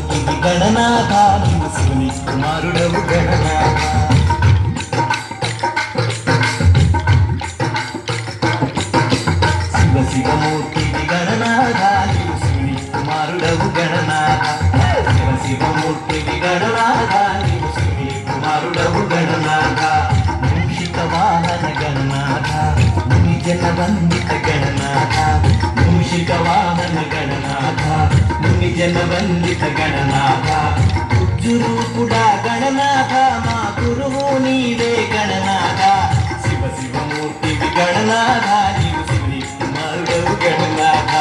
శివమూర్తివి గణనాథ నీవు శివుని కుమారుడవు గణనాథ శివమూర్తివి గణనాథ నీవు శివుని కుమారుడవు గణనాథ శివమూర్తివి గణనాథ నీవు శివుని కుమారుడవు గణనాథ మూషిక వాహన గణనాథ ముని జన వందిత గణనాథ మూషిక వాహన గణనాథ ముని జన వందిత గణనాథ ఉజ్జురూపుడా గణనాథ మా గురువు నీవే గణనాథ శివమూర్తివి గణనాథ నీవు శివుని కుమారుడవు గణనాథ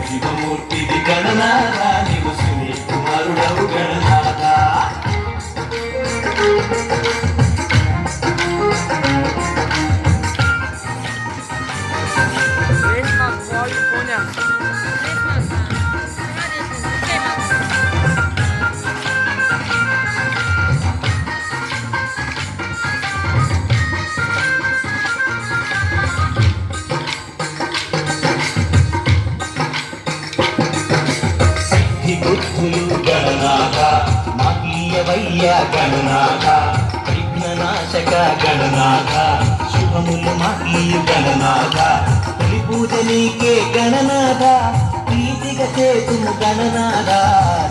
శివమూర్తివి గణనాథ నీవు శివుని కుమారుడవు గణనాథ బుద్ధులు గణనాథ మాకీయవయ్య గణనాథ విఘ్ననాశక గణనాథ శుభములు మాకీయు గణనాథ తొలి పూజ నీకే గణనాథ ప్రీతిగా చేతుము గణనాథ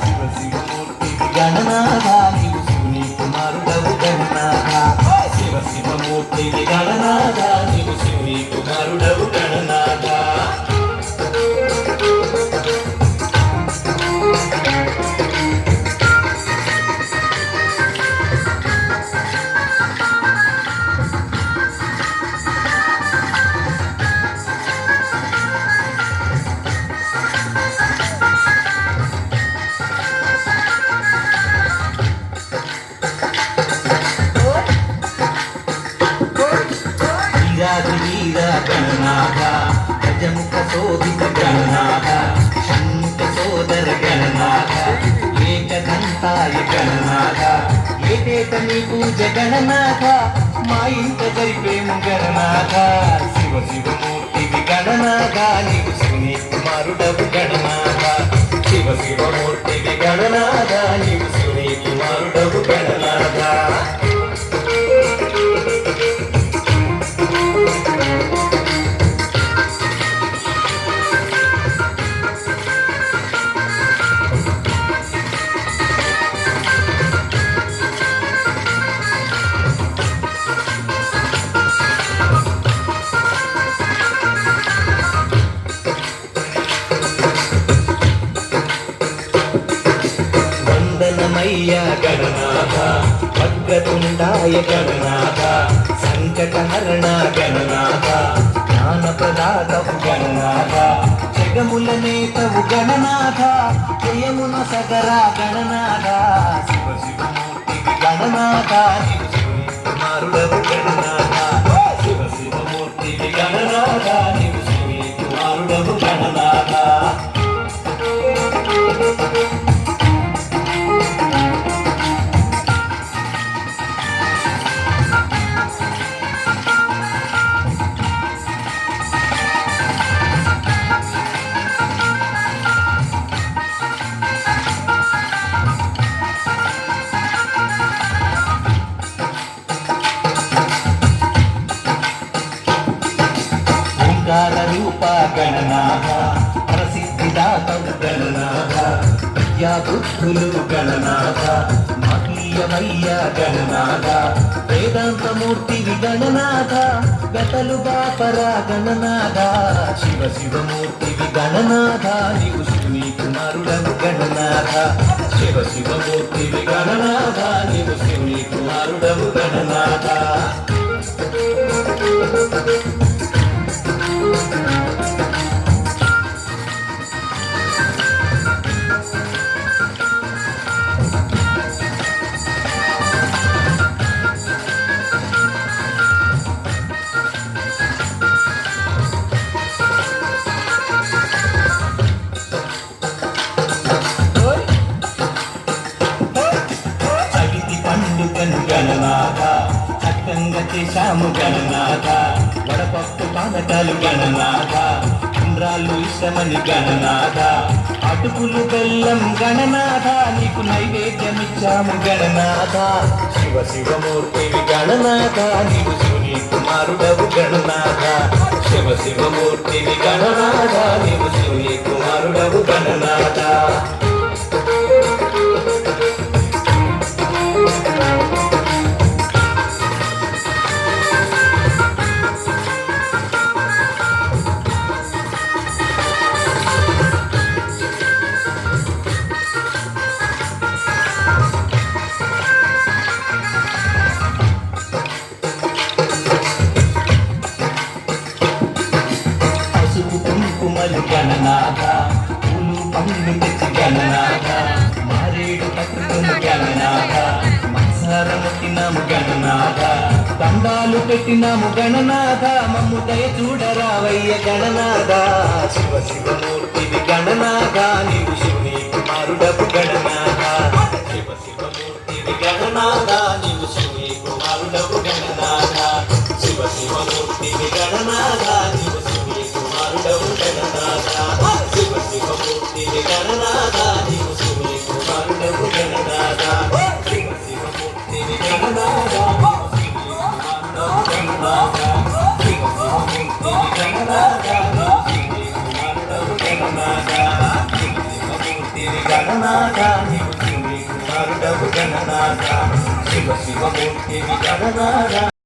శివమూర్తివి గణనాథ నీవు శివుని కుమారుడవు గణనాథ శివమూర్తివి గణనాథ నీవు శివుని కుమారుడవు గణనాథ వీర గణనాథ గజముఖ శోభిత గణనాథ షణ్ముఖ సోదర గణనాథ ఏకదంతాయ గణనాథ ఏటేట నీ పూజ గణనాథ మా ఇంట జరిపేము గణనాథ శివమూర్తివి గణనాథ నీవు శివుని కుమారుడవు గణనాథ శివమూర్తివి గణనాథ నీవు శివుని కుమారుడవు గణనాథ వందనమయ్య గణనాథ వక్రతుండాయ గణనాథ సంకటహరణ గణనాథ జ్ఞానప్రదాతవు గణనాథ జగముల నేతవు గణనాథ జయమున సగరా గణనాథ శివమూర్తివి గణనాథ నీవు శివుని కుమారుడవు గణనాథ శివమూర్తివి గణనాథ నీవు శివుని కుమారుడవు గణనాథ రూప గణనాథ ప్రసిద్ధిదాతవు గణనాథ విద్యా బుద్ధులు గణనాథ మహీయమయ్య గణనాథ వేదాంతమూర్తివి గణనాథ గతలు బాపరా గణనాథ శివమూర్తివి గణనాథ నీవు శివుని కుమారుడవు గణనాథ శివమూర్తివి గణనాథ నీవు శివుని కుమారుడవు గణనాథ గణనాథ చక్కంగా చేశాము గణనాథ వడపప్పు పానకాలు గణనాథ ఉండ్రాళ్ళు ఇష్టమని గణనాథ అటు అటుకులు బెల్లం గణనాథ నీకు నైవేద్యమిచ్చాము గణనాథ శివ శివమూర్తివి గణనాథ నీవు శివుని కుమారుడవు గణనాథ శివ శివమూర్తివి గణనాథ నీవు శివుని కుమారుడవు గణనాథ పసుపు కుంకుమలు గణనాథ పూలు పండ్లు తెచ్చి గణనాథ మారేడు పట్టుకుని గణనాథ మనసారము తిన్నాము గణనాథ దండాలు పెట్టినాము గణనాథ మమ్ము దయ చూడరావయ్య గణనాథ శివ శివమూర్తివి గణనాథ నీవు శివుని కుమారుడవు గణనాథ శివ శివమూర్తివి గణనాథ నీవు శివుని కుమారుడవు గణనాథ శివ శివమూర్తివి గణనాథ నీవు శివుని కుమారుడవు గణనాథ శివ శివమూర్తివి గణనాథ నీవు శివుని కుమారుడవు గణనాథ శివ శివమూర్తివి గణనాథ గణనాథ నీవు శివుని కుమారుడవు గణనాథ శివ శివమూర్తివి గణనాథ